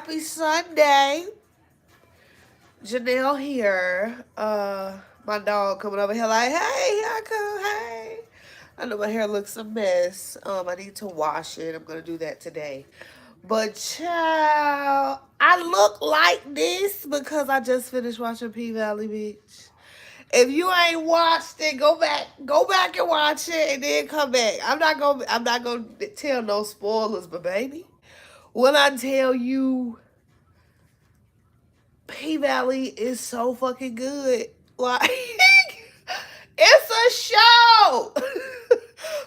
Happy Sunday. Janelle here. My dog coming over here like, hey, here I come, hey. I know my hair looks a mess. I need to wash it. I'm gonna do that today. But child, I look like this because I just finished watching P-Valley Beach. If you ain't watched it, go back and watch it and then come back. I'm not gonna tell no spoilers, but baby, when I tell you P-Valley is so fucking good. Like, it's a show.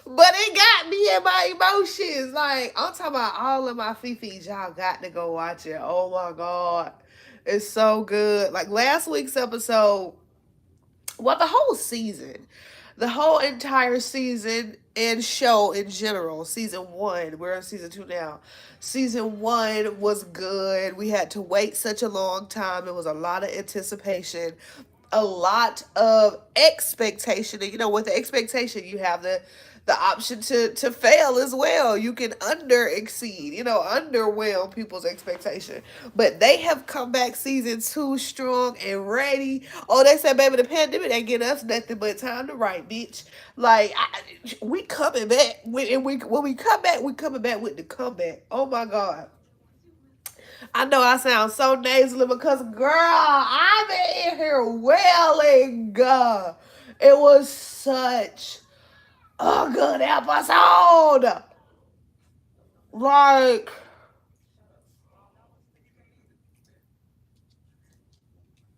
But it got me in my emotions. Like, I'm talking about all of my Fifis. Y'all got to go watch it. Oh my God. It's so good. Like last week's episode, well, the whole entire season and show in general, season one, we're on season two now. Season one was good. We had to wait such a long time. It was a lot of anticipation, a lot of expectation. And with the expectation, you have the option to fail as well. You can under exceed, underwhelm people's expectation. But they have come back season two strong and ready. Oh, they said, baby, the pandemic ain't getting us nothing but time to write, bitch. Like, we coming back. When we come back, we coming back with the comeback. Oh my God. I know I sound so nasally because, girl, I've been in here wailing. It was such a good episode. Like,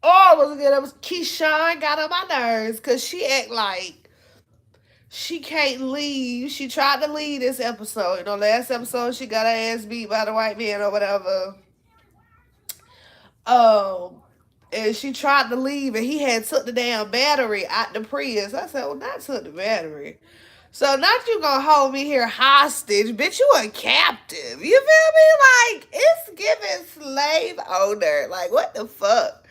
oh, it was good. It was Keyshawn got on my nerves because she act like she can't leave. She tried to leave this episode. Last episode she got her ass beat by the white man or whatever. Um, and she tried to leave, and he had took the damn battery out the Prius. I said, well, not took the battery. So not you gonna hold me here hostage, bitch. You a captive. You feel me? Like, it's giving slave owner. Like, what the fuck?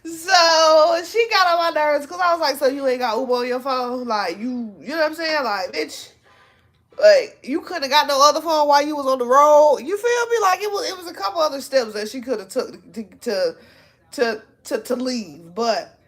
So she got on my nerves because I was like, so you ain't got Uber on your phone? Like, you know what I'm saying? Like, bitch, like, you couldn't have got no other phone while you was on the road. You feel me? Like, it was a couple other steps that she could have took to leave. But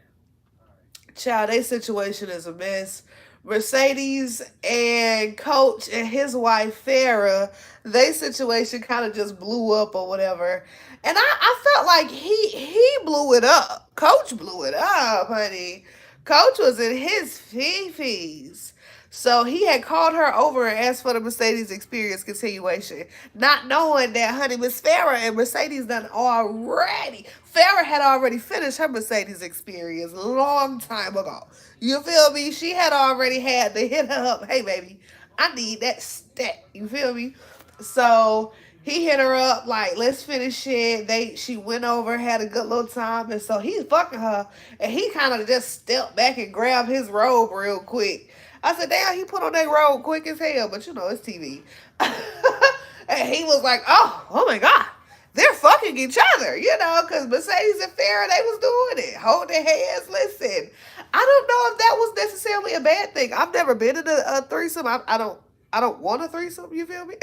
child, their situation is a mess. Mercedes and Coach and his wife Farrah, their situation kind of just blew up or whatever. And I felt like he blew it up. Coach blew it up, honey. Coach was in his fifis. So he had called her over and asked for the Mercedes experience continuation, not knowing that, honey, Miss Farrah and Mercedes done already. Farrah had already finished her Mercedes experience a long time ago. You feel me? She had already had to hit her up. Hey, baby, I need that stat. You feel me? So he hit her up like, let's finish it. She went over, had a good little time, and so he's fucking her, and he kind of just stepped back and grabbed his robe real quick. I said, damn, he put on that robe quick as hell, but it's TV. And he was like, oh my God, they're fucking each other, because Mercedes and Farrah, they was doing it, holding hands. Listen, I don't know if that was necessarily a bad thing. I've never been in a threesome. I don't want a threesome. You feel me?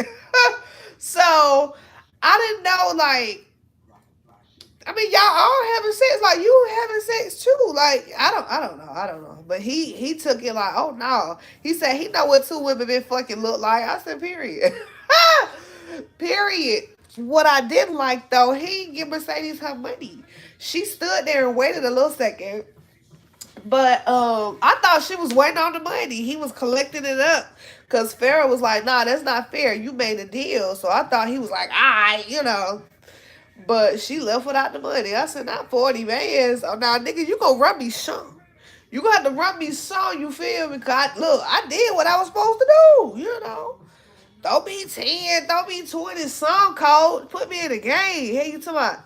So I didn't know, like, I mean, y'all all having sex, like you having sex too. Like, I don't know. But he took it like, oh no. He said he know what two women been fucking look like. I said, period. Period. What I didn't like though, he didn't give Mercedes her money. She stood there and waited a little second. But I thought she was waiting on the money. He was collecting it up. Cause Farrah was like, nah, that's not fair. You made a deal. So I thought he was like, all right. But she left without the money. I said, not 40 bands. Oh, now, nigga, you gonna run me some. You gonna have to run me some, you feel me? Cause I did what I was supposed to do. Don't be 10, don't be 20, some cold. Put me in the game. Hey, you talking about?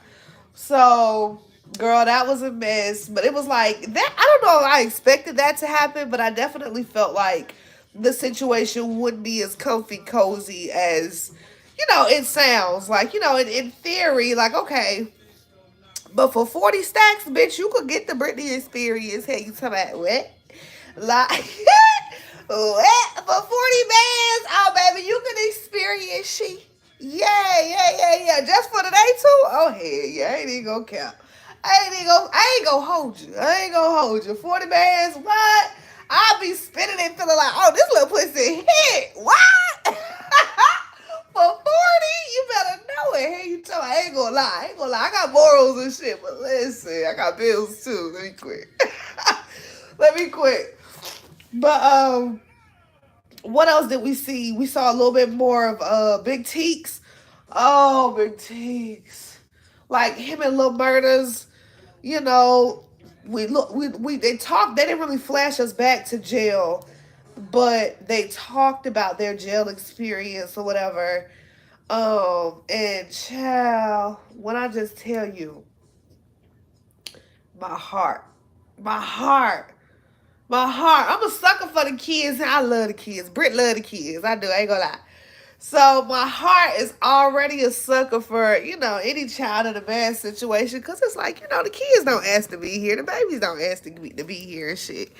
So, girl, that was a mess. But it was like, that. I don't know if I expected that to happen, but I definitely felt like the situation wouldn't be as comfy, cozy as it sounds like, in theory, like, okay, but for 40 stacks, bitch, you could get the Britney experience. Hey, you talking about what? Like, what? For 40 bands? Oh, baby, you can experience she. Yeah. Just for today too? Oh hell yeah, I ain't even gonna count. I ain't gonna hold you. I ain't gonna hold you. 40 bands, what? I'll be spinning and feeling like, oh, this little pussy hit. What? For 40, you better know it. Hey, you tell me, I ain't gonna lie. I ain't gonna lie. I got morals and shit, but listen, I got bills too. Let me quit. Let me quit. But what else did we see? We saw a little bit more of Big Teeks. Oh, Big Teeks. Like him and Lil Murders, you know, we they talked, they didn't really flash us back to jail, but they talked about their jail experience or whatever. And child, when I just tell you, my heart, my heart, my heart. I'm a sucker for the kids. I love the kids. Britt love the kids. I do. I ain't gonna lie. So my heart is already a sucker for, any child in a bad situation. Cause it's like, the kids don't ask to be here. The babies don't ask to be here and shit.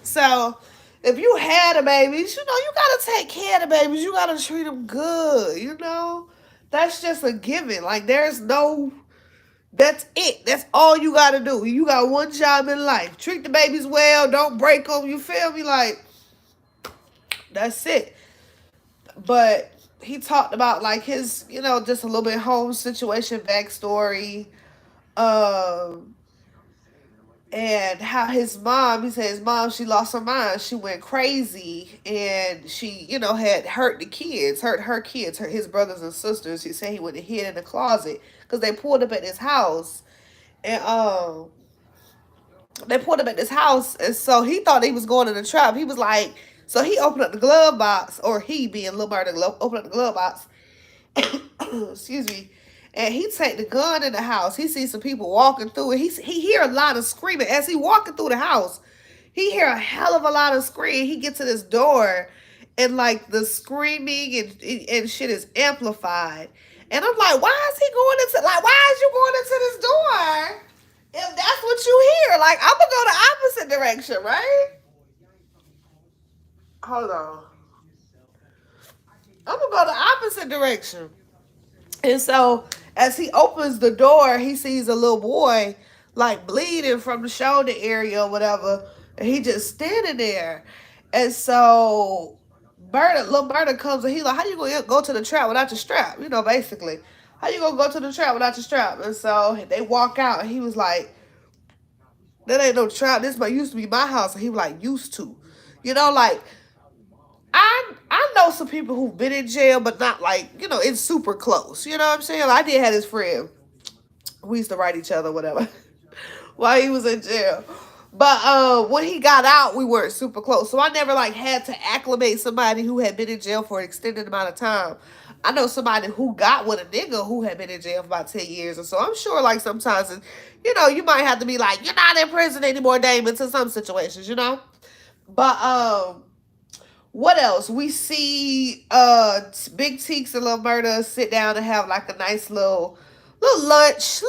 So if you had a babies, you gotta take care of the babies. You gotta treat them good, That's just a given. Like there's no, that's it. That's all you gotta do. You got one job in life. Treat the babies well. Don't break them. You feel me? Like, that's it. But he talked about like his, just a little bit home situation backstory, um, and how his mom. He said his mom, she lost her mind. She went crazy, and she, had hurt the kids, hurt her kids, hurt his brothers and sisters. He said he went and hid in the closet because they pulled up at his house, and they pulled up at this house, and so he thought he was going in the trap. He was like, so he opened up the glove box, or he being Lil Murder, opened up the glove box, excuse me, and he take the gun in the house. He sees some people walking through it. He hear a lot of screaming as he walking through the house. He hear a hell of a lot of screaming. He get to this door, and like the screaming and shit is amplified. And I'm like, why is he going into, like, why is you going into this door? If that's what you hear, like, I'm gonna go the opposite direction, right? Hold on. I'm gonna go the opposite direction. And so as he opens the door, he sees a little boy like bleeding from the shoulder area or whatever. And he just standing there. And so little Berta comes and he like, how you gonna go to the trap without your strap? Basically. How you gonna go to the trap without your strap? And so they walk out and he was like, that ain't no trap. This used to be my house. And he was like, used to. Like I know some people who've been in jail, but not like, it's super close. You know what I'm saying? Like, I did have this friend. We used to write each other, whatever, while he was in jail. But when he got out, we weren't super close. So I never like had to acclimate somebody who had been in jail for an extended amount of time. I know somebody who got with a nigga who had been in jail for about 10 years or so. I'm sure like sometimes, you might have to be like, you're not in prison anymore, Damon, to some situations. But what else? We see Big Teeks and Lil Murda sit down and have like a nice little lunch,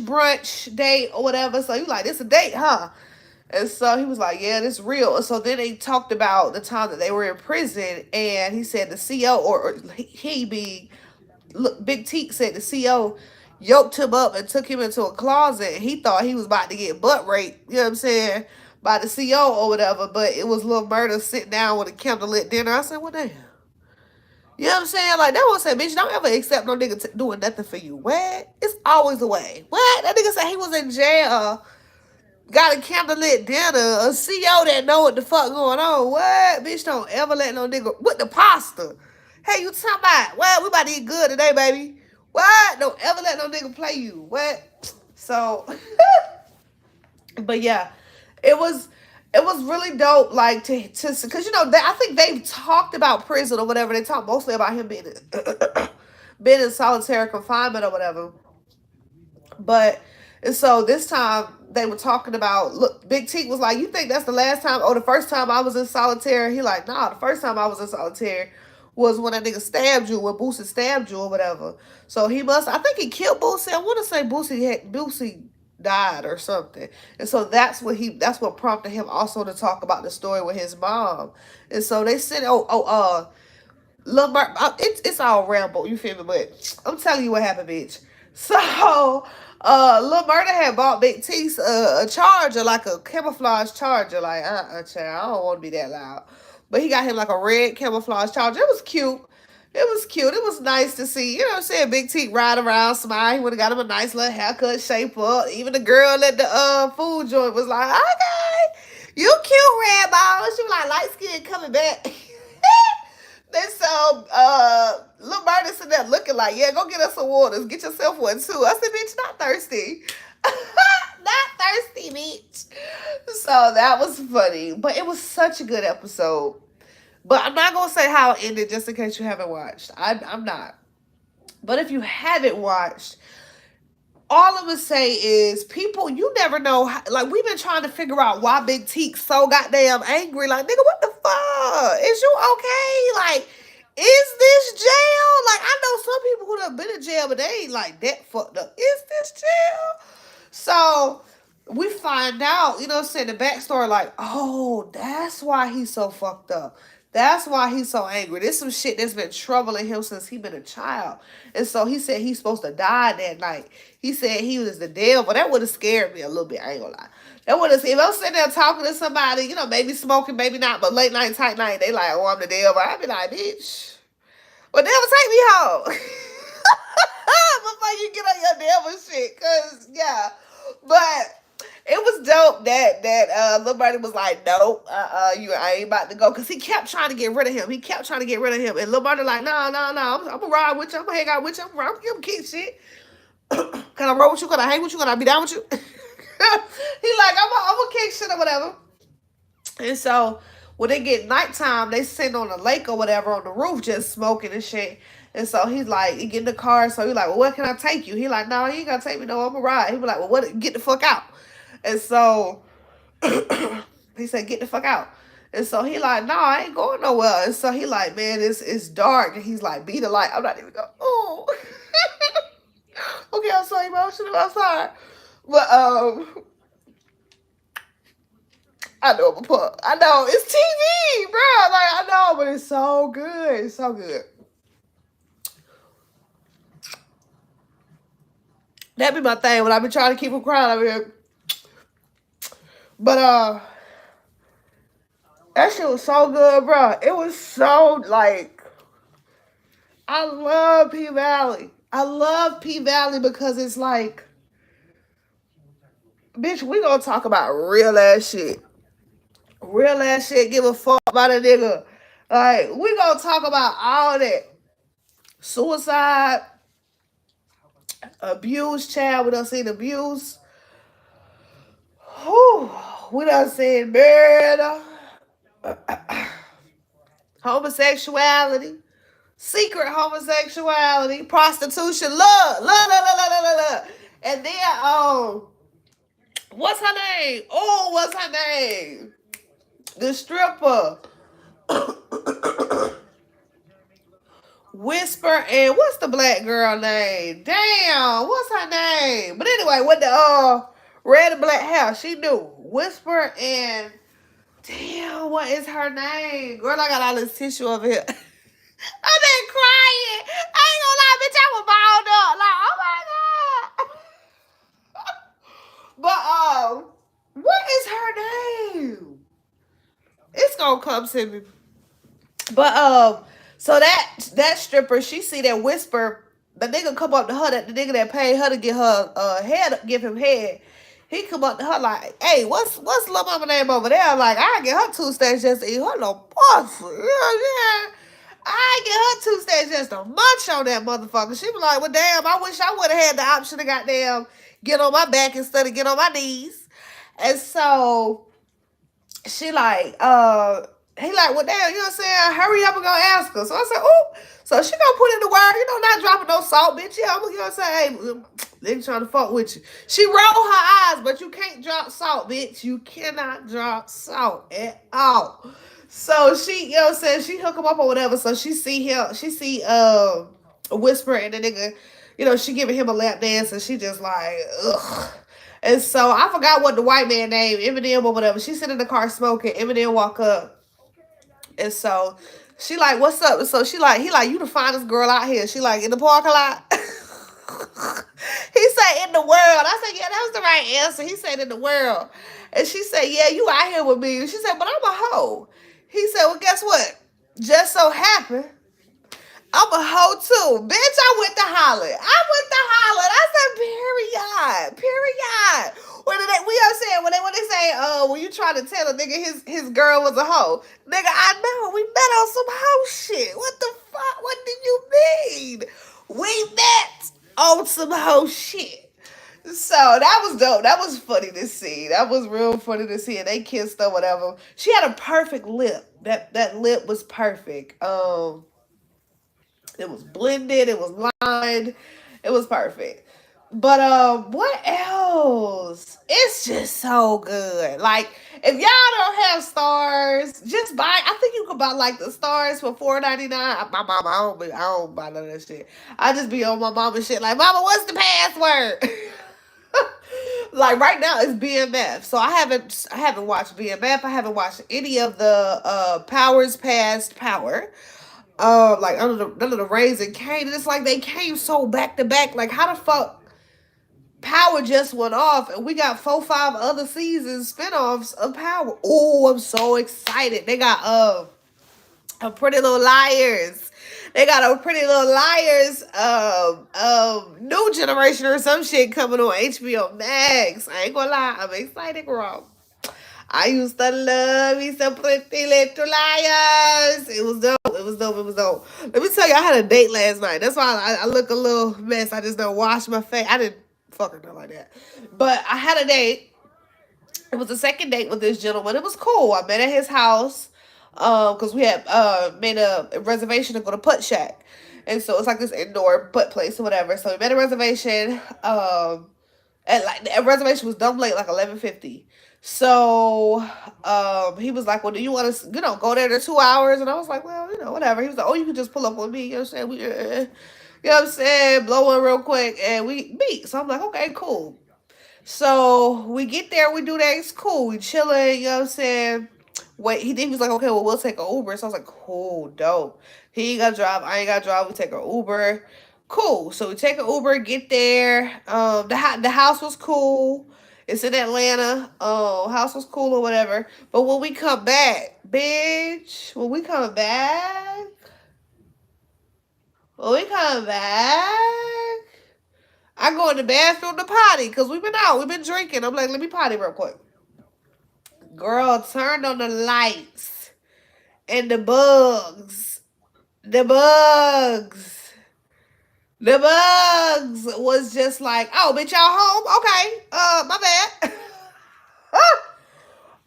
brunch, date or whatever. So you like, this a date, huh? And so he was like, yeah, this real. And so then they talked about the time that they were in prison, and he said the CO, or he being, look, Big Teek said the CO yoked him up and took him into a closet, and he thought he was about to get butt raped, you know what I'm saying, by the CO or whatever, but it was Lil Murda sitting down with a candlelit dinner. I said, what the hell? You know what I'm saying? Like, that one said, bitch, don't ever accept no nigga doing nothing for you. What? It's always a way. What? That nigga said he was in jail, got a candlelit dinner, a CO that know what the fuck going on. What? Bitch, don't ever let no nigga, with the pasta. Hey, you talking about, well, we about to eat good today, baby. What? Don't ever let no nigga play you. What? So, but yeah, it was really dope, like to because I think they've talked about prison or whatever. They talk mostly about him being being in solitary confinement or whatever. But and so this time they were talking about, look, Big T was like, you think that's the last time or the first time I was in solitary? He like, nah, the first time I was in solitary was when that nigga stabbed you, when Boosie stabbed you or whatever. So he must, I think he killed Boosie. I want to say Boosie died or something. And so that's what prompted him also to talk about the story with his mom. And so they said, It's all ramble, you feel me? But I'm telling you what happened, bitch. So, Lil Murda had bought Big T's a charger, like a camouflage charger. Like, child, I don't want to be that loud. But he got him like a red camouflage charger. It was cute. It was cute. It was nice to see. You know what I'm saying? Big T ride around, smile. He would have got him a nice little haircut, shape up. Even the girl at the food joint was like, okay, you cute, red ball. She was like, light skin coming back. Then so Lil Marty sitting there looking like, yeah, go get us some waters. Get yourself one too. I said, bitch, not thirsty. Not thirsty, bitch. So that was funny. But it was such a good episode. But I'm not gonna say how it ended just in case you haven't watched. I'm not. But if you haven't watched, all I'm gonna say is people, you never know how, like we've been trying to figure out why Big Teek's so goddamn angry. Like, nigga, what the fuck? Is you okay? Like, is this jail? Like, I know some people who have been in jail, but they ain't like that fucked up. Is this jail? So we find out, you know what I'm saying, the backstory, like, oh, that's why he's so fucked up. That's why he's so angry. This some shit that's been troubling him since he been a child. And so he said he's supposed to die that night. He said he was the devil. That would have scared me a little bit. I ain't gonna lie. That would have, if I'm sitting there talking to somebody, you know, maybe smoking, maybe not, but late night, tight night, they like, oh, I'm the devil. I'd be like, bitch, well, devil, take me home. Before you get on your devil shit. Cause yeah. But it was dope that Lil Marty was like, nope, I ain't about to go, because he kept trying to get rid of him. He kept trying to get rid of him, and Lil Marty like, no, I'm gonna ride with you. I'm gonna hang out with you. I'm gonna give him kick shit. Can I roll with you? Can I hang with you? Can I be down with you? He like, I'm gonna kick shit or whatever. And so when they get nighttime, they sitting on the lake or whatever on the roof just smoking and shit. And so he's like, he get in the car. So he's like, well, where can I take you? He like, no, you ain't gonna take me. No, I'm gonna ride. He be like, well, what? Get the fuck out. And so he said, get the fuck out. And so he like, no, I ain't going nowhere. And so he like, man, it's dark. And he's like, be the light. I'm not even going, oh. Okay, I'm so emotional. I'm sorry. But I know I'm a punk. I know it's TV, bro. Like, I know, but it's so good. It's so good. That be my thing when I be trying to keep from crying over here. But that shit was so good, bro. It was so like, I love PValley. I love PValley because it's like, bitch, we gonna talk about real ass shit. Real ass shit. Give a fuck about a nigga. Like, we gonna talk about all that. Suicide, abuse, child. We done seen abuse. Whew. We done seen murder. Homosexuality. Secret homosexuality. Prostitution. Love. And then, what's her name? Oh, what's her name? The stripper. Whisper, and what's the black girl name? Damn, what's her name? But anyway, with the red and black hair, she knew. Whisper and damn, what is her name? Girl, I got all this tissue over here. I've been crying. I ain't gonna lie, bitch, I was balled up. Like, oh my god. But what is her name? It's gonna come to me. But so that stripper, she see that Whisper, the nigga come up to her, that the nigga that paid her to get her give him head. He come up to her like, hey, what's little mama name over there? Like, I get her 2 stacks just to eat her little pussy. Yeah. I get her 2 stacks just to munch on that motherfucker. She be like, well, damn, I wish I would have had the option to goddamn get on my back instead of get on my knees. And so she like, he like, well, damn, you know what I'm saying? Hurry up and go ask her. So I said, oh, so she gonna put in the word, you know, not dropping no salt, bitch. Yeah, I'm gonna, you know what I'm saying? Hey, they trying to fuck with you. She rolled her eyes, but you can't drop salt, bitch. You cannot drop salt at all. So she, you know what I'm saying? She hook him up or whatever. So she see him, she see Whisper and the nigga, you know, she giving him a lap dance and she just like, ugh. And so I forgot what the white man name, Eminem or whatever. She sit in the car smoking. Eminem walk up. And so She like, what's up? So she like, he like, you the finest girl out here. She like, in the parking lot. He said, in the world. I said, yeah, that was the right answer. He said, in the world. And she said, yeah, you out here with me. She said, but I'm a hoe. He said, well, guess what? Just so happened I'm a hoe too. Bitch, I went to Holland. I went to Holland. I said, period. Period. When they, we are saying when they say, when you try to tell a nigga his girl was a hoe, nigga, I know we met on some hoe shit. What the fuck? What do you mean? We met on some hoe shit. So that was dope. That was funny to see. That was real funny to see. And they kissed or whatever. She had a perfect lip. That lip was perfect. It was blended. It was lined. It was perfect. But what else? It's just so good. Like if y'all don't have stars, just buy. I think you could buy like the stars for $4.99. My mama, I don't buy none of that shit. I just be on my mama shit. Like, mama, what's the password? Like right now it's BMF. So I haven't watched BMF. I haven't watched any of the Powers Past Power. Like under the Raising Cane. And it's like they came so back to back. Like how the fuck Power just went off and we got 4, 5 other seasons spinoffs of Power. Oh, I'm so excited. They got a Pretty Little Liars. They got a Pretty Little Liars new generation or some shit coming on HBO Max. I ain't gonna lie, I'm excited, girl. I used to love me some Pretty Little Liars. It was dope. It was dope. It was dope. Let me tell you, I had a date last night. That's why I look a little mess. I just don't wash my face. I didn't fuck her, nothing like that. But I had a date. It was the second date with this gentleman. It was cool. I met at his house because we had made a reservation to go to Putt Shack. And so it's like this indoor putt place or whatever. So we made a reservation. And like the reservation was dumb late, like 11:50. So he was like, well, do you want to, go there to 2 hours? And I was like, well, whatever. He was like, oh, you can just pull up with me. You know what I'm saying? You know what I'm saying? Blow one real quick and we meet. So I'm like, okay, cool. So we get there, we do that. It's cool. We chilling. You know what I'm saying? Wait, he was like, okay, well, we'll take an Uber. So I was like, cool, dope. He ain't got to drive. I ain't got to drive. We take an Uber. Cool. So we take an Uber, get there. The house was cool. It's in Atlanta. House was cool or whatever. But when we come back, bitch, when we come back, I go in the bathroom to potty because we've been out. We've been drinking. I'm like, let me potty real quick. Girl, turned on the lights and the bugs. The bugs. The bugs was just like, oh, bitch, y'all home? Okay. My bad.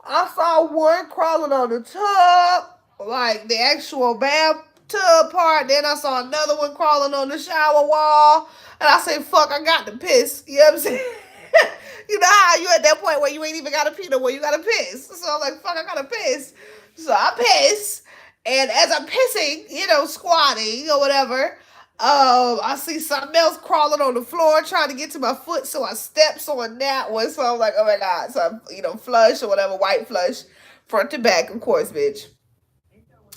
I saw one crawling on the tub, like the actual bathtub part. Then I saw another one crawling on the shower wall. And I said, fuck, I got to piss. You know what I'm saying? You know how you at that point where you ain't even got to pee no more, you got to piss. So I'm like, fuck, I got to piss. So I piss. And as I'm pissing, squatting or whatever, I see something else crawling on the floor trying to get to my foot, so I steps on that one. So I'm like, oh my god. So I, flush or whatever, white flush, front to back, of course, bitch.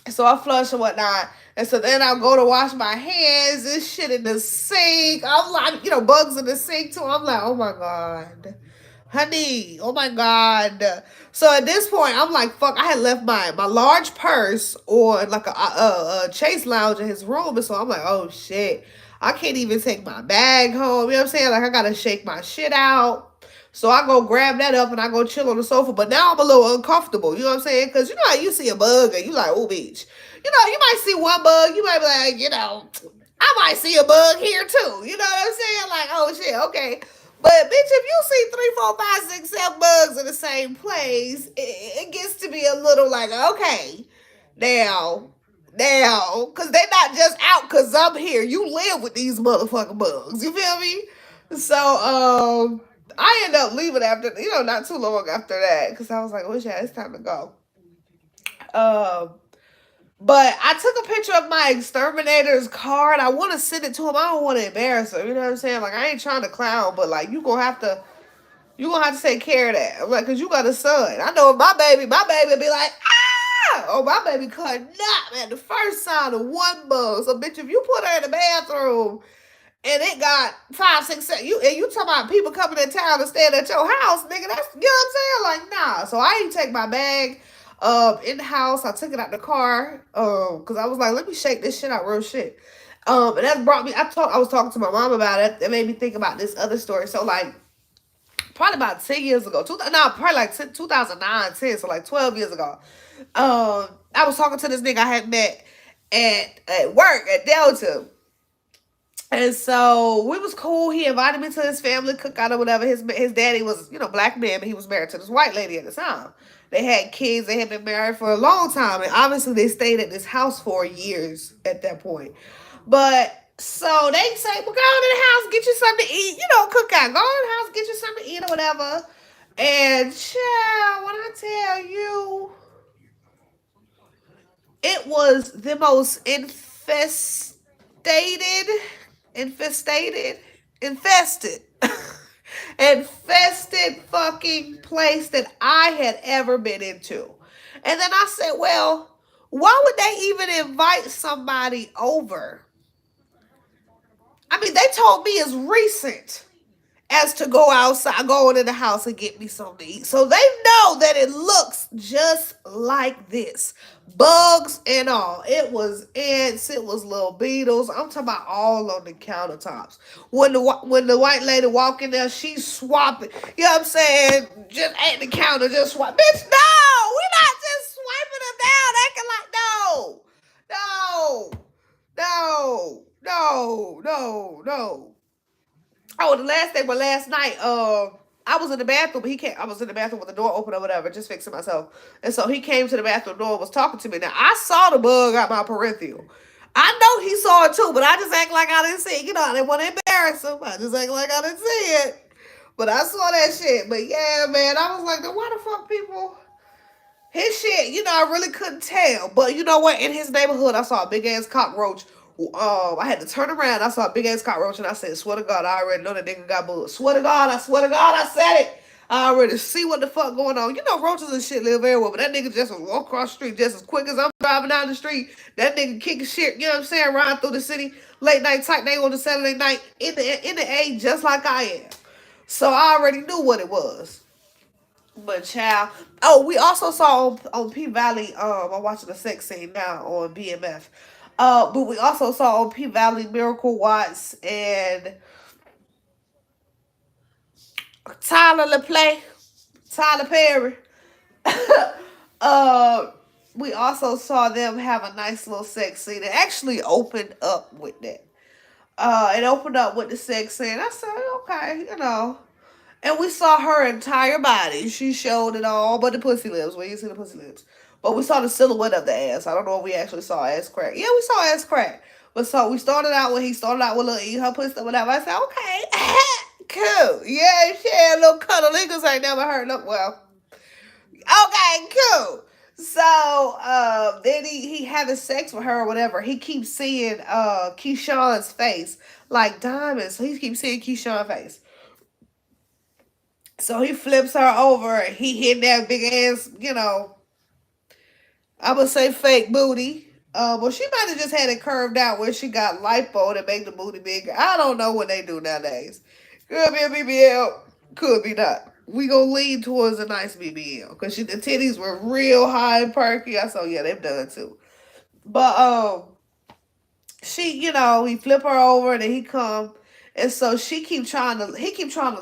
So I flush and whatnot. And so then I'll go to wash my hands, this shit in the sink. I'm like, bugs in the sink too. I'm like, oh my god. Honey, oh my god. So at this point, I'm like, fuck, I had left my large purse on like a Chase lounge in his room. And so I'm like, oh shit, I can't even take my bag home. You know what I'm saying? Like, I gotta shake my shit out. So I go grab that up and I go chill on the sofa. But now I'm a little uncomfortable. You know what I'm saying? Because how you see a bug and you like, oh, bitch. You might see one bug. You might be like, I might see a bug here too. You know what I'm saying? Like, oh, shit, okay. But, bitch, if you see 3, 4, 5, 6, 7 bugs in the same place, it gets to be a little like, okay, now, because they're not just out because I'm here. You live with these motherfucking bugs. You feel me? So, I ended up leaving after, not too long after that because I was like, oh, yeah, it's time to go. But I took a picture of my exterminator's card. I want to send it to him. I don't want to embarrass him. You know what I'm saying? Like, I ain't trying to clown, but like, you gonna have to take care of that. I'm like, cause you got a son. I know my baby be like, ah! Oh, my baby cut not, man. The first sign of one bug. So, bitch, if you put her in the bathroom and it got 5, 6, 7, you talking about people coming in town and staying at your house, nigga, that's, you know what I'm saying? Like, nah. So I didn't take my bag in the house. I took it out the car because I was like, let me shake this shit out real shit. And that brought me, I was talking to my mom about it. It made me think about this other story. So, like, probably about 10 years ago, probably like 2009, 10, so like 12 years ago. I was talking to this nigga I had met at work at Delta. And so we was cool. He invited me to his family cookout or whatever. His daddy was, black man, but he was married to this white lady at the time. They had kids. They had been married for a long time. And obviously they stayed at this house for years at that point. But so they say, well, go to the house, get you something to eat. Cookout. Go in the house, get you something to eat or whatever. And child, when I tell you, it was the most infested, infested fucking place that I had ever been into. And then I said, well, why would they even invite somebody over? I mean, they told me it's recent as to go outside, go into the house and get me something to eat. So they know that it looks just like this. Bugs and all. It was ants, it was little beetles. I'm talking about all on the countertops. When the white lady walk in there, she's swapping. You know what I'm saying? Just at the counter, just swap. Bitch, no! We're not just swiping them down, acting like no. No. No. No. No. No. Oh, the last thing, but last night, I was in the bathroom. I was in the bathroom with the door open or whatever, just fixing myself. And so he came to the bathroom door and was talking to me. Now, I saw the bug out my peripheral. I know he saw it too, but I just act like I didn't see it. I didn't want to embarrass him. I just act like I didn't see it. But I saw that shit. But yeah, man, I was like, why the fuck people... His shit, I really couldn't tell. But you know what? In his neighborhood, I saw a big ass cockroach. I had to turn around. I saw a big ass cockroach, and I said, "Swear to God, I already know that nigga got bugs. Swear to God, I said it. I already see what the fuck going on. Roaches and shit live everywhere, but that nigga just was walk across the street just as quick as I'm driving down the street. That nigga kicking shit, you know what I'm saying, riding through the city late night, tight night on the Saturday night in the A, just like I am. So I already knew what it was. But child, we also saw on PValley. I'm watching a sex scene now on BMF. But we also saw on PValley Miracle Watts and Tyler Perry. We also saw them have a nice little sex scene. It actually opened up with that. It opened up with the sex scene. I said, okay. And we saw her entire body. She showed it all, but the pussy lips. We didn't see the pussy lips. But we saw the silhouette of the ass. I don't know if we actually saw ass crack. Yeah, we saw ass crack. But so he started out with little eat her pussy or whatever. I said, okay, cool. Yeah, little cuddlingus ain't never heard of. Well, okay, cool. So then he having sex with her or whatever. He keeps seeing Keyshawn's face like diamonds. So he keeps seeing Keyshawn's face. So he flips her over. He hit that big ass, I would say fake booty. Well, she might have just had it curved out where she got lipo to make the booty bigger. I don't know what they do nowadays. Could be a BBL, could be not. We gonna lean towards a nice BBL because the titties were real high and perky. I saw, yeah, they've done too. But she, he flip her over and then he come. And so he keep trying to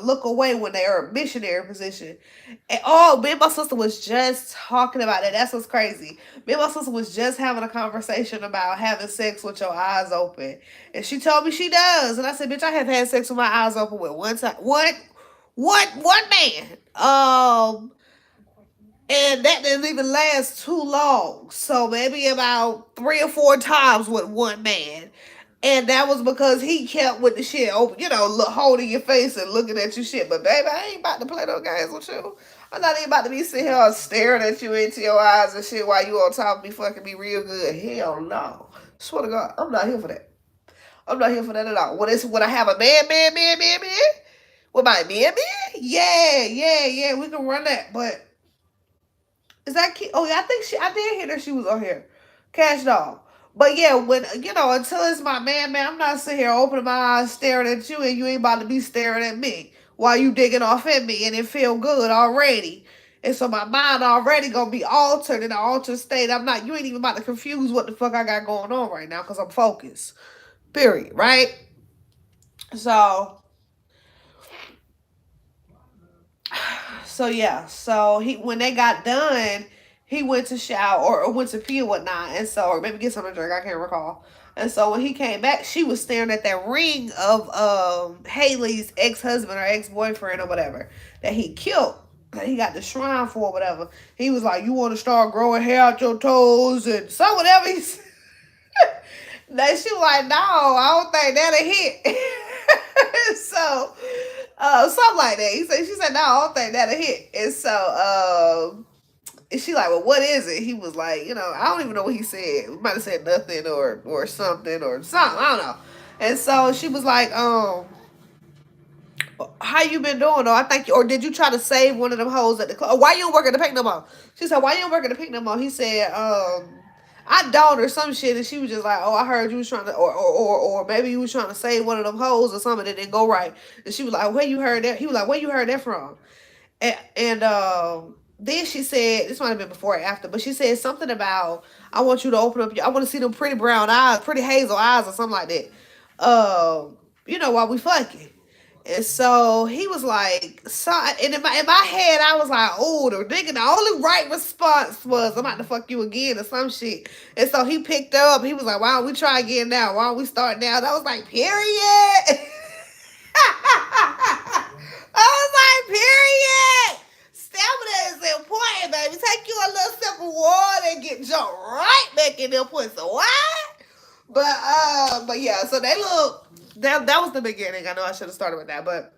look away when they are in missionary position. And me and my sister was just talking about it. That's what's crazy. Me and my sister was just having a conversation about having sex with your eyes open. And she told me she does. And I said, bitch, I have had sex with my eyes open with one man. And that didn't even last too long. So maybe about 3 or 4 times with one man. And that was because he kept with the shit open, holding your face and looking at your shit. But baby, I ain't about to play no games with you. I'm not even about to be sitting here staring at you into your eyes and shit while you on top of me fucking me real good. Hell no. Swear to God, I'm not here for that. I'm not here for that at all. When I have a man, with my man, yeah, we can run that. But Is that key? Oh yeah, I did hear that she was on here. Cash Doll. But yeah, when until it's my man, I'm not sitting here opening my eyes staring at you, and you ain't about to be staring at me while you digging off at me, and it feel good already. And so my mind already gonna be altered in an altered state. You ain't even about to confuse what the fuck I got going on right now because I'm focused. Period. Right? So yeah, so he when they got done, he went to shower or went to pee or whatnot, and so or maybe get something to drink. I can't recall. And so when he came back, she was staring at that ring of Haley's ex husband or ex boyfriend or whatever that he killed. That he got the shrine for or whatever. He was like, "You want to start growing hair out your toes and so whatever." He said. That she was like, "No, I don't think that'll hit." So something like that. She said, "No, I don't think that'll hit." And so and she like, "Well, what is it?" He was like, I don't even know what he said. He might have said nothing or something or something. I don't know. And so she was like, "How you been doing though? I think, or did you try to save one of them hoes at the club? Why you don't work at the pink no more?" She said, "Why you don't work at the pink no more?" He said, "I don't," or some shit. And she was just like, "Oh, I heard you was trying to, or maybe you was trying to save one of them hoes or something that didn't go right." And she was like, "Where you heard that?" He was like, "Where you heard that from?" And then she said, this might have been before or after, but she said something about, "I want you to open up I want to see them pretty brown eyes, pretty hazel eyes," or something like that. While we fucking. And so he was like, and in my head, I was like, "Oh, the only right response was, I'm about to fuck you again," or some shit. And so he picked up, he was like, "Why don't we try again now? Why don't we start now?" And I was like, "Period." I was like, "Period." Stamina is important, baby. Take you a little sip of water and get jumped right back in their pussy. What? But yeah, so that was the beginning. I know I should have started with that, but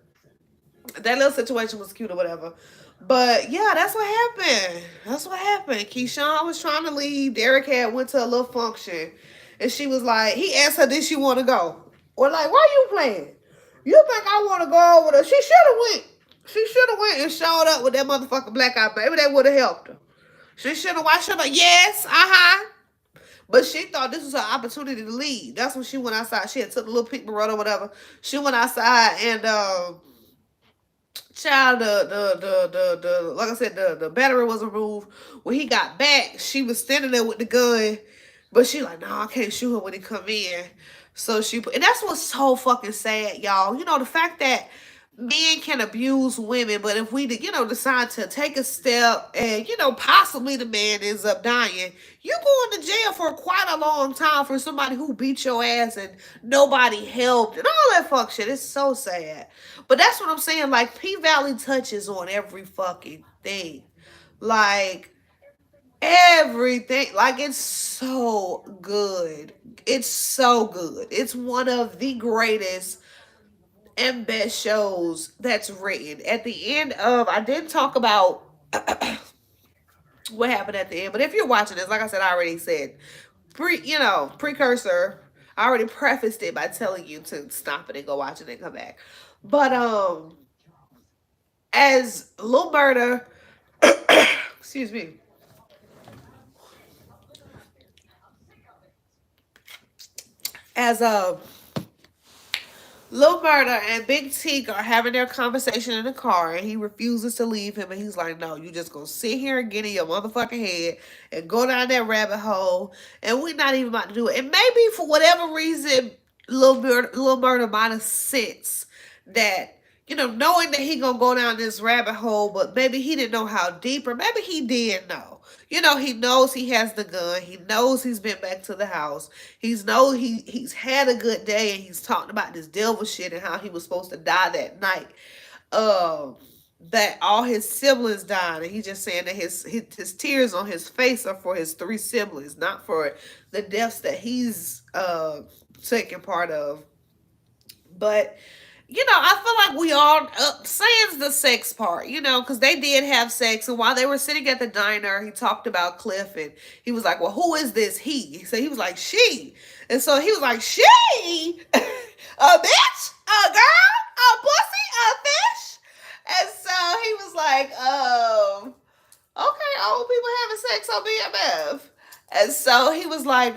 that little situation was cute or whatever. But yeah, that's what happened. That's what happened. Keyshawn was trying to leave. Derek had went to a little function, and she was like, he asked her, "Did she want to go?" Or like, "Why you playing? You think I want to go over there?" She should have went. She should have went and showed up with that motherfucking black eye. Maybe that would have helped her. She should have. Why should have? Yes. But she thought this was her opportunity to leave. That's when she went outside. She had took a little pink run or whatever. She went outside and child, the like I said, the battery was removed. When he got back, she was standing there with the gun, but she like, "No, I can't shoot him when he come in." So and that's what's so fucking sad, y'all. The fact that men can abuse women, but if we, decide to take a step and, possibly the man ends up dying, you going to jail for quite a long time for somebody who beat your ass and nobody helped and all that fuck shit. It's so sad. But that's what I'm saying. Like, PValley touches on every fucking thing. Like, everything. Like, it's so good. It's so good. It's one of the greatest and best shows that's written. At the end of, I didn't talk about what happened at the end, but if you're watching this, like I said, I already said, precursor. I already prefaced it by telling you to stop it and go watch it and come back. But as Lil Murda, excuse me, as Lil Murda and Big Teak are having their conversation in the car, and he refuses to leave him, and he's like, "No, you just gonna sit here and get in your motherfucking head and go down that rabbit hole, and we're not even about to do it." And maybe for whatever reason, Lil Murda might have sensed that, knowing that he gonna go down this rabbit hole, but maybe he didn't know how deep, or maybe he did know. He knows he has the gun. He knows he's been back to the house. He's had a good day, and he's talking about this devil shit and how he was supposed to die that night. That all his siblings died, and he's just saying that his tears on his face are for his 3 siblings, not for the deaths that he's taking part of. But I feel like we all, sans the sex part, because they did have sex. And while they were sitting at the diner, he talked about Cliff, and he was like, "Well, who is this he?" So he was like, "She." And so he was like, "She? A bitch? A girl? A pussy? A fish?" And so he was like, "Okay, old people so he was like,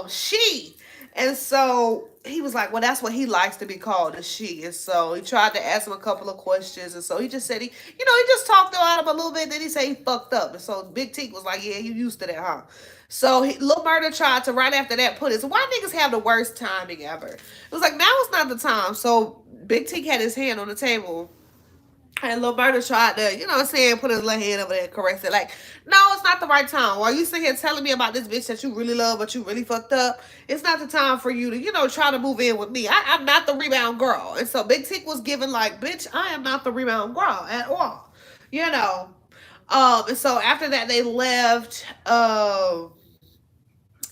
she. And so he was like, well, that's what he likes to be called, a she. And so he tried to ask him a couple of questions. And so he just said he just talked about him a little bit. Then he said he fucked up. And so Big T was like, yeah, you used to that, huh? So Lil Murda tried to, right after that, put his, why niggas have the worst timing ever? It was like, now is not the time. So Big T had his hand on the table, and Lil Murda tried to, you know what I'm saying, put his little hand over there and correct it. Like, no, it's not the right time. While you sit here telling me about this bitch that you really love, but you really fucked up, it's not the time for you to, try to move in with me. I'm not the rebound girl. And so Big Tick was given like, bitch, I am not the rebound girl at all. You know. And so after that, they left.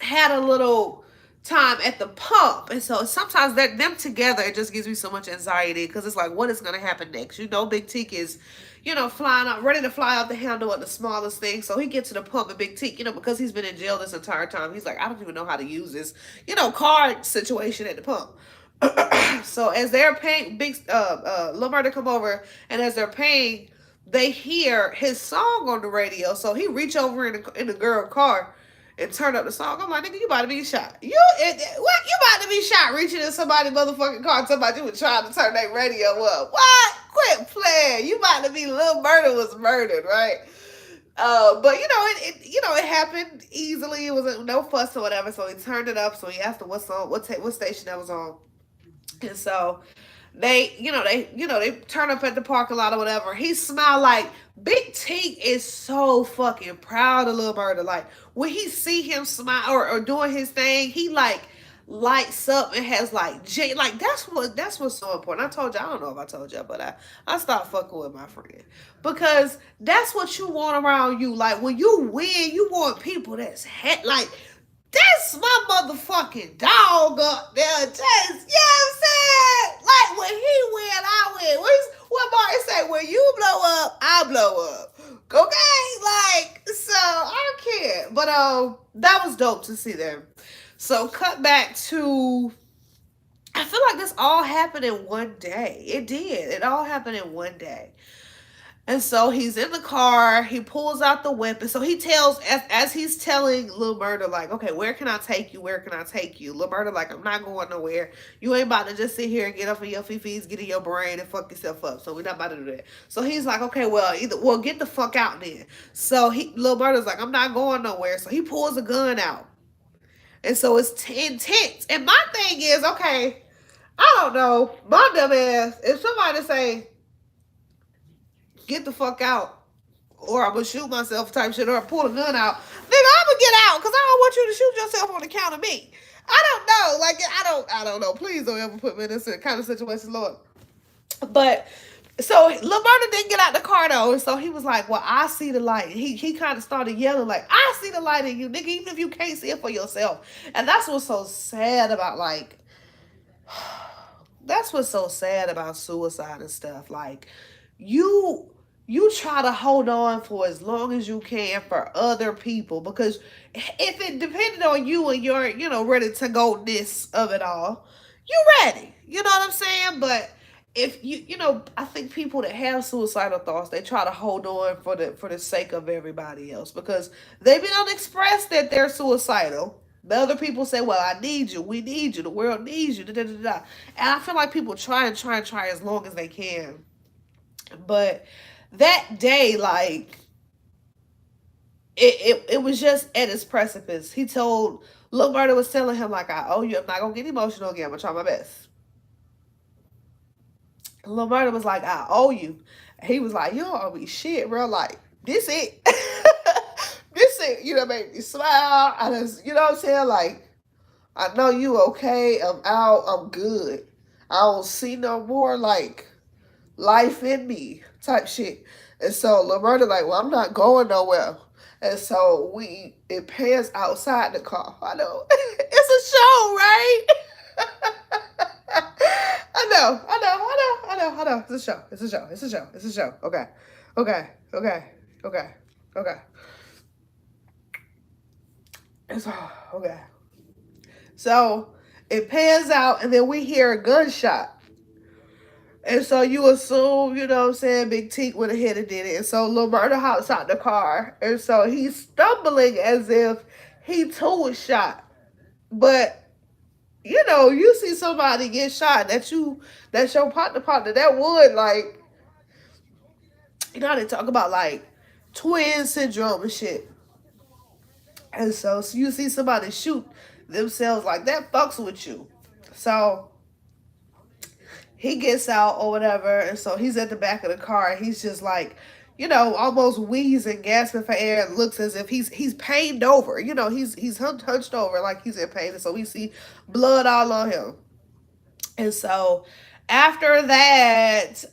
Had a little time at the pump, and so sometimes that them together, it just gives me so much anxiety because it's like, what is going to happen next? Big Teak is, flying out, ready to fly out the handle at the smallest thing. So he gets to the pump, and Big Teak, because he's been in jail this entire time, he's like, I don't even know how to use this, card situation at the pump. So as they're paying, Lil Murda come over, and as they're paying, they hear his song on the radio. So he reach over in the girl car and turn up the song. I'm like, nigga, you about to be shot. What? You about to be shot reaching in somebody's motherfucking car talking about you were trying to turn that radio up. What? Quit playing. You about to be Lil Murda was murdered, right? But it happened easily. It was no fuss or whatever. So he turned it up. So he asked him what song, what station that was on. And so they turn up at the parking lot or whatever. He smiled like Big T is so fucking proud of Lil Murda. Like when he see him smile or doing his thing, he like lights up and has like that's what's so important. I don't know if I told you, but I stopped fucking with my friend because that's what you want around you. Like when you win, you want people that's like. That's my motherfucking dog up there. Just, you know what I'm saying? Like, when he win, I win. What Martin say? When you blow up, I blow up. Okay? Like, so, I don't care. But, that was dope to see them. So, cut back to, I feel like this all happened in one day. It did. It all happened in one day. And so he's in the car, he pulls out the weapon. So he tells, as he's telling Lil Murda, like, okay, where can I take you? Where can I take you? Lil Murda, like, I'm not going nowhere. You ain't about to just sit here and get up in your fifis, get in your brain and fuck yourself up. So we're not about to do that. So he's like, okay, well, get the fuck out then. So Lil Murda's like, I'm not going nowhere. So he pulls a gun out. And so it's intense. And my thing is, okay, I don't know, my dumb ass, if somebody say, get the fuck out, or I'm gonna shoot myself type shit, or pull a gun out, nigga, I'm gonna get out because I don't want you to shoot yourself on account of me. I don't know. Like, I don't know. Please don't ever put me in this kind of situation, Lord. But so Lil Murda didn't get out the car though, and so he was like, well, I see the light. He kind of started yelling like, I see the light in you, nigga, even if you can't see it for yourself. And that's what's so sad about, like, that's what's so sad about suicide and stuff. Like, you try to hold on for as long as you can for other people, because if it depended on you and your, ready to go this of it all, you ready. You know what I'm saying? But if I think people that have suicidal thoughts, they try to hold on for the sake of everybody else, because they don't express that they're suicidal. The other people say, well, I need you, we need you, the world needs you, da, da, da, da. And I feel like people try as long as they can. But that day, like, it was just at its precipice. He told, Lil Murda was telling him, like, I owe you, I'm not gonna get emotional again, I'm gonna try my best. Lil Murda was like, I owe you. He was like, you don't owe me shit, bro. Like, this it. This it, made me smile. I just, you know what I'm saying? Like, I know you okay, I'm out, I'm good. I don't see no more, like, life in me type shit. And so Lil Murda like, well, I'm not going nowhere. And so it pans outside the car. I know. It's a show, right? I know. It's a show. Okay. It's okay. So it pans out, and then we hear a gunshot. And so you assume, you know what I'm saying, Big Teak would have hit and did it. And so Lil Murda hops out the car. And so he's stumbling as if he too was shot. But you know, you see somebody get shot that's your partner, that would like, you know how they talk about like twin syndrome and shit. And so you see somebody shoot themselves like that fucks with you. So he gets out or whatever, and so he's at the back of the car and he's just like, you know, almost wheezing, gasping for air, and looks as if he's pained over. You know, he's hunched over like he's in pain, and so we see blood all on him. And so after that,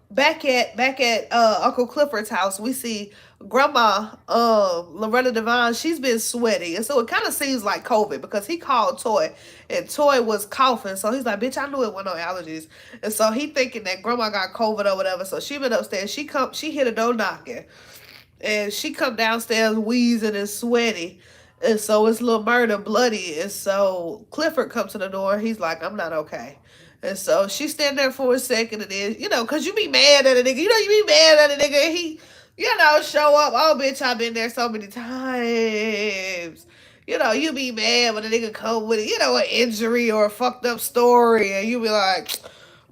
back at Uncle Clifford's house, we see Grandma Loretta Devine. She's been sweaty, and so it kind of seems like COVID because he called Toy, and Toy was coughing. So he's like, "Bitch, I knew it wasn't no allergies." And so he thinking that Grandma got COVID or whatever. So she went upstairs. She hit a door knocking, and she come downstairs wheezing and sweaty. And so it's Lil Murda bloody. And so Clifford comes to the door. He's like, I'm not okay. And so she stand there for a second, and then, you know, because you be mad at a nigga. You know, you be mad at a nigga. And he, you know, show up. Oh, bitch, I've been there so many times. You know, you be mad when a nigga come with, you know, an injury or a fucked up story. And you be like,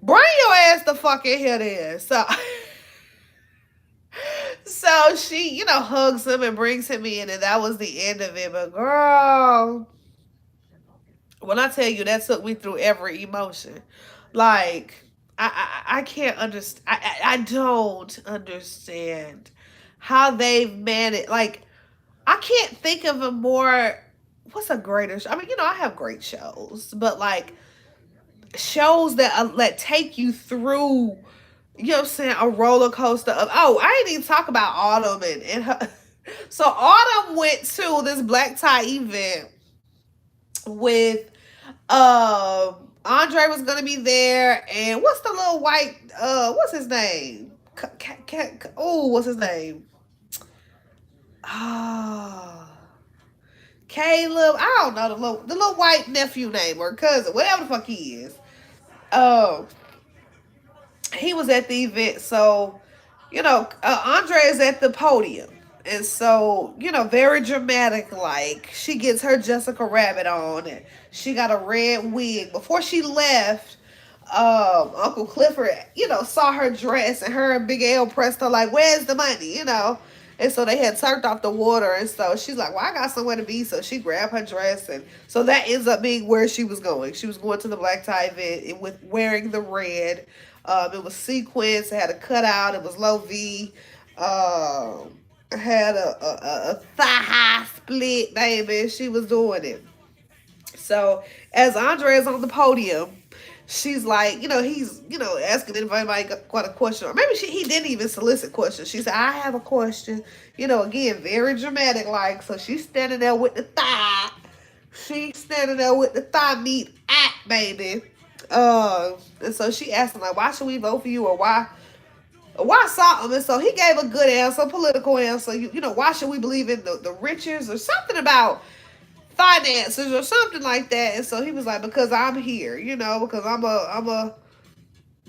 bring your ass the fuck in here then. So so she, you know, hugs him and brings him in, and that was the end of it. But girl, when I tell you that took me through every emotion, like I can't understand. I don't understand how they've managed. Like I can't think of a more. What's a greater? I mean, you know, I have great shows, but like shows that take you through, you know what I'm saying, a roller coaster of, oh, I didn't even talk about Autumn and her. So Autumn went to this black tie event with Andre was gonna be there, and what's the little white what's his name? Oh, what's his name? Ah, Caleb. I don't know the little white nephew name or cousin, whatever the fuck he is. Um, he was at the event, so you know, Andre is at the podium. And so, you know, very dramatic. Like, she gets her Jessica Rabbit on, and she got a red wig. Before she left, Uncle Clifford, you know, saw her dress, and her and Big L pressed her, like, where's the money, you know? And so they had turned off the water, and so she's like, well, I got somewhere to be. So she grabbed her dress, and so that ends up being where she was going. She was going to the black tie event with wearing the red. It was sequins. It had a cutout. It was low V. Had a thigh high split, baby. She was doing it. So as Andre is on the podium, she's like, you know, he's, you know, asking if anybody got a question, or maybe he didn't even solicit questions. She said, I have a question. You know, again, very dramatic, like. So she's standing there with the thigh. She's standing there with the thigh meat at, baby. And so she asked him, like, why should we vote for you, or why something? And so he gave a good answer, political answer. You know, why should we believe in the riches, or something about finances or something like that. And so he was like, because I'm here, you know, because I'm a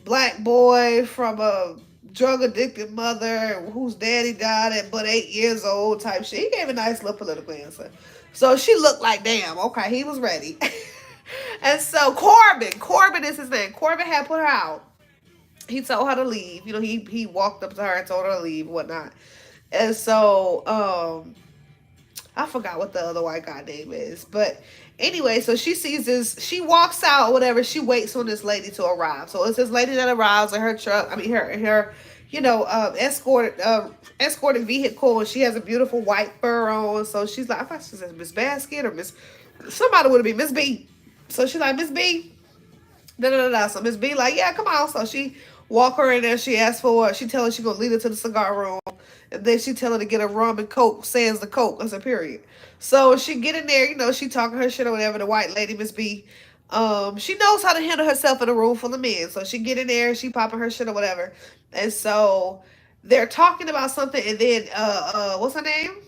black boy from a drug addicted mother whose daddy died at but 8 years old type shit. He gave a nice little political answer. So she looked like, damn, okay, he was ready. And so Corbin is his name. Corbin had put her out. He told her to leave. You know, he walked up to her and told her to leave and whatnot. And so I forgot what the other white guy name is. But anyway, so she sees this, she walks out or whatever, she waits on this lady to arrive. So it's this lady that arrives in her truck, I mean her you know, escorted vehicle, and she has a beautiful white fur on. So she's like, I thought she said Miss Basket or Miss, somebody would have been Miss B. So she's like, Miss B. Da, da, da, da. So Miss B like, yeah, come on. So she walk her in there. She asks for, she tell her she gonna lead her to the cigar room, and then she tell her to get a rum and coke. Sans the coke. That's a period. So she get in there. You know, she talking her shit or whatever. The white lady, Miss B, she knows how to handle herself in a room full of men. So she get in there. She popping her shit or whatever. And so they're talking about something, and then what's her name?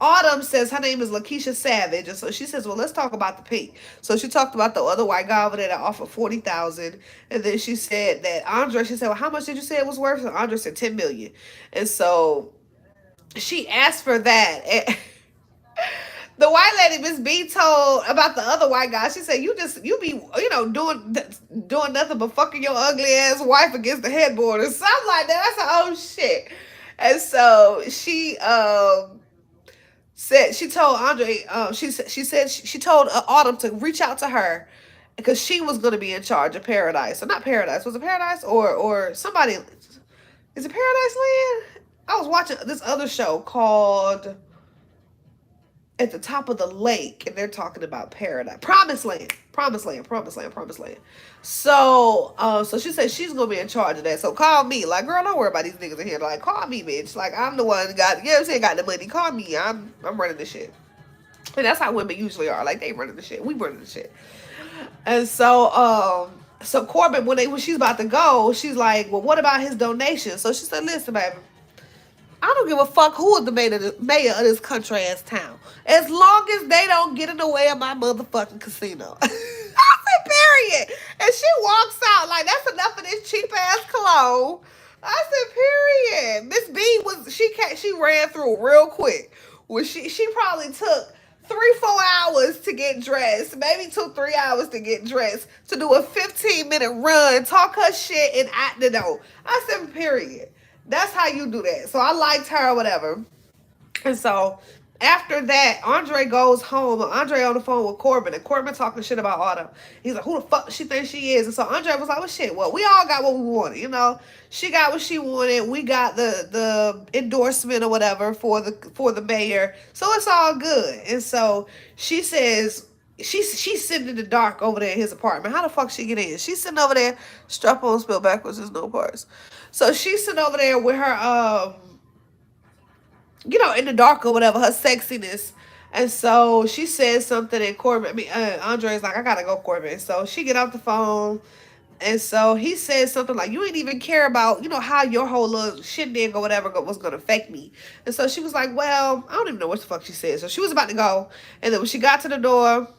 Autumn says her name is Lakeisha Savage, and so she says, "Well, let's talk about the pink." So she talked about the other white guy over there that offered 40,000, and then she said that Andre. She said, "Well, how much did you say it was worth?" And Andre said 10 million, and so she asked for that. And the white lady, Miss B, told about the other white guy. She said, you be doing nothing but fucking your ugly ass wife against the headboard or something like that." I said, "Oh shit." And so she told Andre, she told Autumn to reach out to her because she was going to be in charge of Paradise. So not Paradise, was it Paradise or somebody? Is it Paradise Land? I was watching this other show called At the Top of the Lake, and they're talking about Paradise, Promised Land, Promised Land, Promised Land, Promised Land. So, so she said she's gonna be in charge of that. So call me, like, girl, don't worry about these niggas in here. Like, call me, bitch. Like, I'm the one that got, you know what I'm saying, got the money. Call me. I'm running the shit. And that's how women usually are. Like, they running the shit. We running the shit. And so Corbin, when she's about to go, she's like, "Well, what about his donation?" So she said, "Listen, baby, I don't give a fuck who is the mayor of this country ass town. As long as they don't get in the way of my motherfucking casino." I said, period. And she walks out like, "That's enough of this cheap ass cologne." I said, period. Miss B she ran through real quick. Well, she probably took 3-4 hours to get dressed, maybe 2-3 hours to get dressed, to do a 15-minute run, talk her shit, and out the door. I said, period. That's how you do that. So I liked her or whatever. And so after that, Andre goes home. Andre on the phone with Corbin, and Corbin talking shit about Autumn. He's like, "Who the fuck she thinks she is?" And so Andre was like, "Well, shit. Well, we all got what we wanted, you know. She got what she wanted. We got the endorsement or whatever for the mayor. So it's all good." And so she says, she's sitting in the dark over there in his apartment. How the fuck she get in? She's sitting over there, strap on, spill backwards, there's no parts. So she's sitting over there with her in the dark or whatever, her sexiness. And so she says something, and Andre's like, "I gotta go, Corbin." So she get off the phone, and so he says something like, "You ain't even care about, how your whole little shindig or whatever was gonna affect me." And so she was like, "Well, I don't even know what the fuck she said." So she was about to go, and then when she got to the door,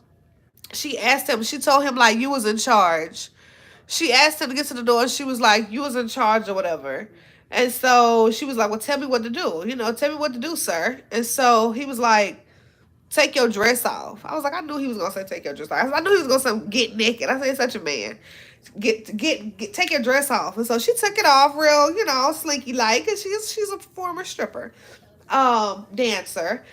she told him, like, "You was in charge." She asked him to get to the door, and she was like, "You was in charge or whatever." And so she was like, "Well, tell me what to do. Tell me what to do, sir." And so he was like, "Take your dress off." I was like, I knew he was gonna say take your dress off. I knew he was gonna say get naked. I said, such a man. Take your dress off. And so she took it off real, slinky like, and she's a former stripper, dancer.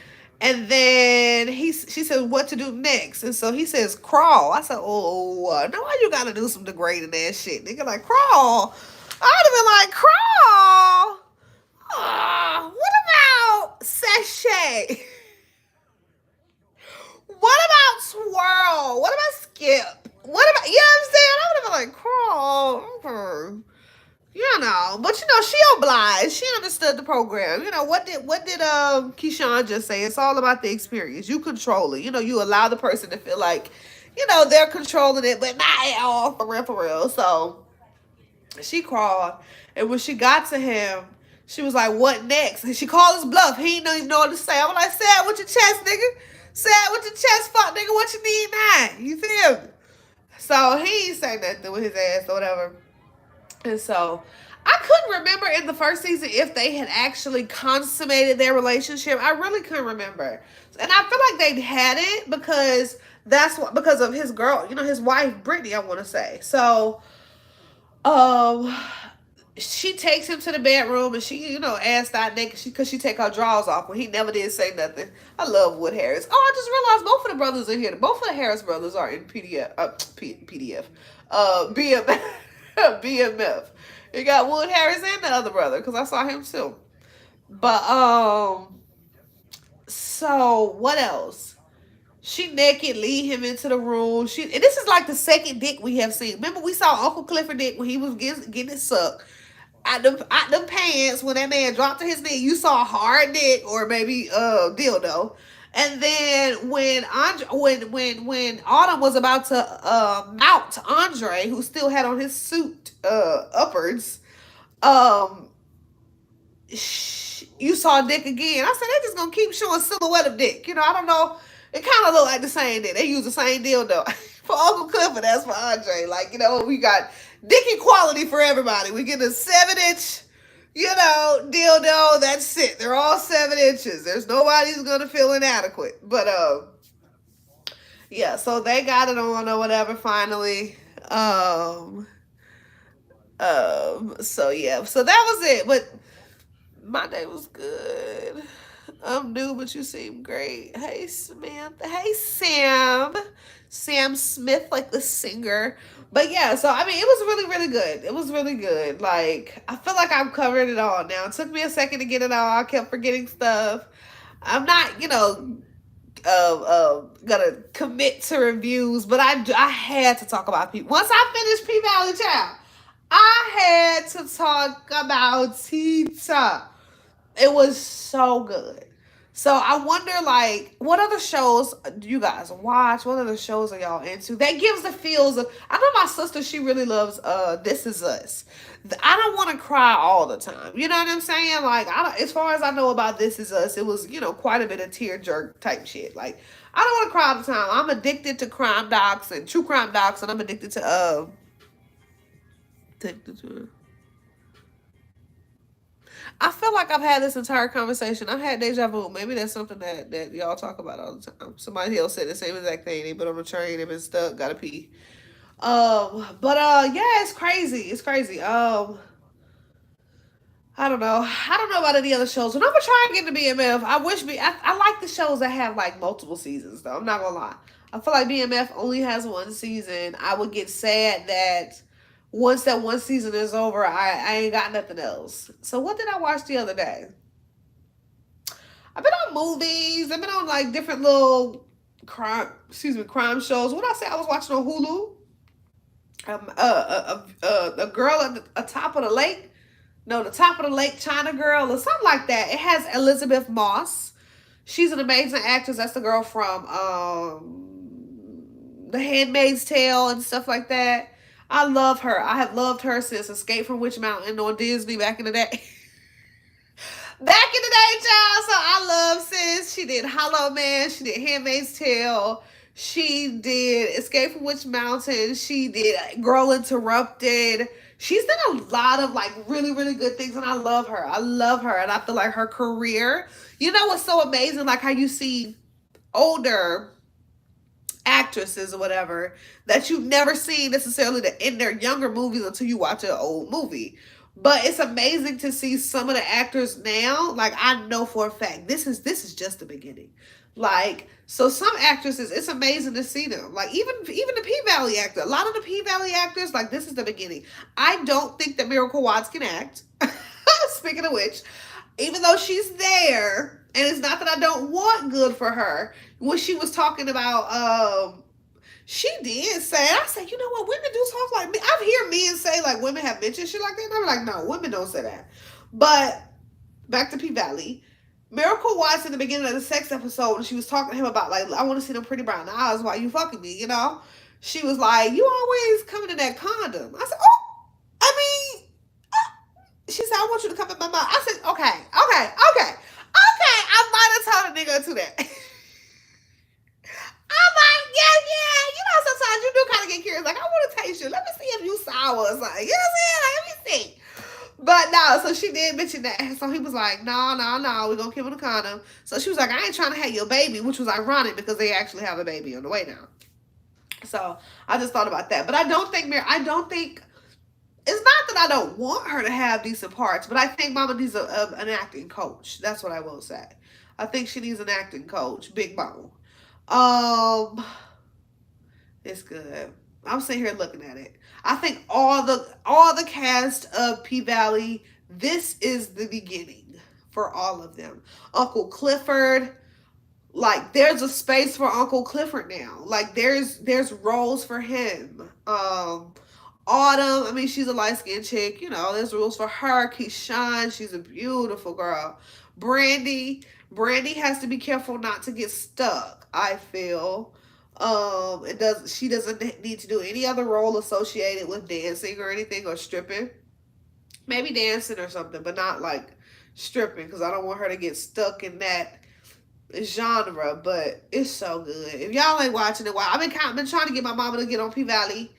And then she said, "What to do next?" And so he says, "Crawl." I said, "Oh, now why you gotta do some degrading ass shit, nigga? Like, crawl." I'd have been like, "Crawl? What about sashay? What about swirl? What about skip? What about," you know what I'm saying? I would have been like, "Crawl." Okay. But she obliged. She understood the program. What did Keyshawn just say? It's all about the experience. You control it. You allow the person to feel like, they're controlling it, but not at all, for real, for real. So she crawled, and when she got to him, she was like, "What next?" And she called his bluff. He didn't even know what to say. I'm like, "Say it with your chest, nigga. Say it with your chest, fuck, nigga. What you need now?" You feel me? So he ain't say nothing with his ass or whatever. And so I couldn't remember in the first season if they had actually consummated their relationship. I really couldn't remember. And I feel like they hadn't because of his girl, his wife, Brittany, I want to say. So um she takes him to the bedroom, and she, asked out naked because she take her drawers off when he never did say nothing. I love Wood Harris. Oh, I just realized both of the brothers are here. Both of the Harris brothers are in PDF, BMF. BMF. You got Wood Harris and the other brother, because I saw him too. But so what else? She naked, lead him into the room. And this is like the second dick we have seen. Remember, we saw Uncle Clifford dick when he was getting it sucked out them pants. When that man dropped to his knee, you saw hard dick or maybe dildo. And then when Autumn was about to mount Andre, who still had on his suit uppers, you saw Dick again. I said, they just gonna keep showing silhouette of Dick. I don't know. It kind of look like the same thing. They use the same dildo for Uncle Clifford as for Andre. Like, we got Dick equality for everybody. We get a 7-inch, dildo. That's it. They're all 7 inches. There's nobody who's gonna feel inadequate. But yeah. So they got it on or whatever. Finally. So yeah. So that was it. But my day was good. I'm new, but you seem great. Hey, Samantha. Hey, Sam. Sam Smith, like the singer. But yeah, so I mean, it was really, really good. It was really good. Like, I feel like I've covered it all now. It took me a second to get it all. I kept forgetting stuff. I'm not, gonna commit to reviews, but I had to talk about people. Once I finished P-Valley Child, I had to talk about Tita. It was so good. So I wonder, like, what other shows do you guys watch? What other shows are y'all into? That gives the feels of. I know my sister; she really loves This Is Us. I don't want to cry all the time. You know what I'm saying? Like, as far as I know about This Is Us, it was quite a bit of tear jerk type shit. Like, I don't want to cry all the time. I'm addicted to crime docs and true crime docs, and I'm addicted to I feel like I've had this entire conversation. I've had deja vu. Maybe that's something that y'all talk about all the time. Somebody else said the same exact thing. They been on a train, they been stuck, gotta pee. But yeah, it's crazy. It's crazy. I don't know. I don't know about any other shows. But I'm gonna try and get into BMF. I like the shows that have like multiple seasons though. I'm not gonna lie. I feel like BMF only has one season. I would get sad that once that one season is over, I ain't got nothing else. So what did I watch the other day? I've been on movies. I've been on like different little crime shows. What did I say I was watching on Hulu? A girl at the top of the lake. No, the top of the lake, China Girl, or something like that. It has Elizabeth Moss. She's an amazing actress. That's the girl from The Handmaid's Tale and stuff like that. I love her. I have loved her since Escape from Witch Mountain on Disney back in the day. Back in the day, child. So I love sis. She did Hollow Man. She did Handmaid's Tale. She did Escape from Witch Mountain. She did Girl Interrupted. She's done a lot of like really, really good things, and I love her. I love her, and I feel like her career. You know what's so amazing? Like how you see older actresses or whatever that you've never seen necessarily in their younger movies until you watch an old movie. But it's amazing to see some of the actors now. Like I know for a fact this is just the beginning. Like so some actresses, it's amazing to see them. Like even the P-Valley actor. A lot of the P-Valley actors, like this is the beginning. I don't think that Miracle Watts can act. Speaking of which, even though she's there, and it's not that I don't want good for her. When she was talking about she did say, I said, you know what, women do talk like me. I hear men say like women have mentioned shit like that, and I'm like, no, women don't say that. But back to P-Valley. Miracle Watts in the beginning of the sex episode, when she was talking to him about like, I want to see them pretty brown eyes while you fucking me, She was like, you always coming in that condom. I said, oh, I mean, she said, I want you to come in my mouth. I said, okay. I might have told a nigga to that. I'm like, yeah. Sometimes you do kind of get curious. Like, I want to taste you. Let me see if you sour or something. You know what I'm saying? Like, let me see. But no, so she did mention that. So he was like, no, we're going to keep it a condom. So she was like, I ain't trying to have your baby, which was ironic because they actually have a baby on the way now. So I just thought about that. But I don't think, it's not that I don't want her to have decent parts, but I think Mama needs an acting coach. That's what I will say. I think she needs an acting coach. Big Mama. It's good. I'm sitting here looking at it. I think all the cast of P-Valley, this is the beginning for all of them. Uncle Clifford, like there's a space for Uncle Clifford now. Like there's roles for him. Autumn, I mean she's a light-skinned chick, there's rules for her. Keyshawn, she's a beautiful girl. Brandy has to be careful not to get stuck, I feel. She doesn't need to do any other role associated with dancing or anything or stripping. Maybe dancing or something, but not like stripping because I don't want her to get stuck in that genre. But it's so good. If y'all ain't watching it, I've been trying to get my mama to get on P-Valley.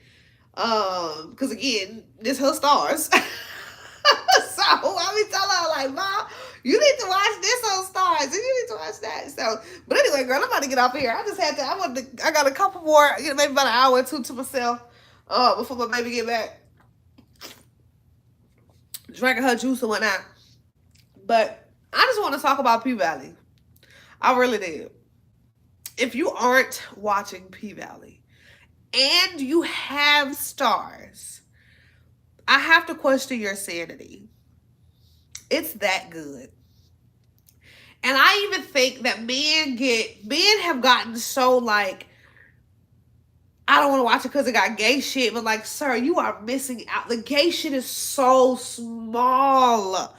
Because again, this her stars. So I be telling her like, Mom, you need to watch this on Stars, and you need to watch that. So, but anyway, girl, I'm about to get off of here. I just had to. I got a couple more, maybe about an hour or two to myself. Before my baby get back, drinking her juice and whatnot. But I just want to talk about P-Valley. I really did. If you aren't watching P-Valley and you have Stars, I have to question your sanity. It's that good. And I even think that men have gotten so like, I don't want to watch it because it got gay shit, but like, sir, you are missing out. The gay shit is so small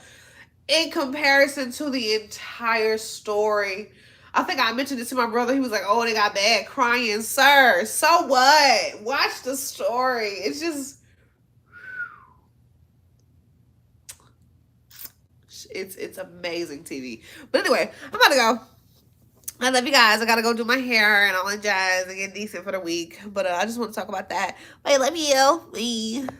in comparison to the entire story. I think I mentioned it to my brother. He was like, oh, they got bad crying. Sir, so what? Watch the story. It's just, it's amazing TV. But anyway, I'm about to go. I love you guys. I gotta go do my hair and all that jazz and get decent for the week. But I just want to talk about that. I love you. Bye.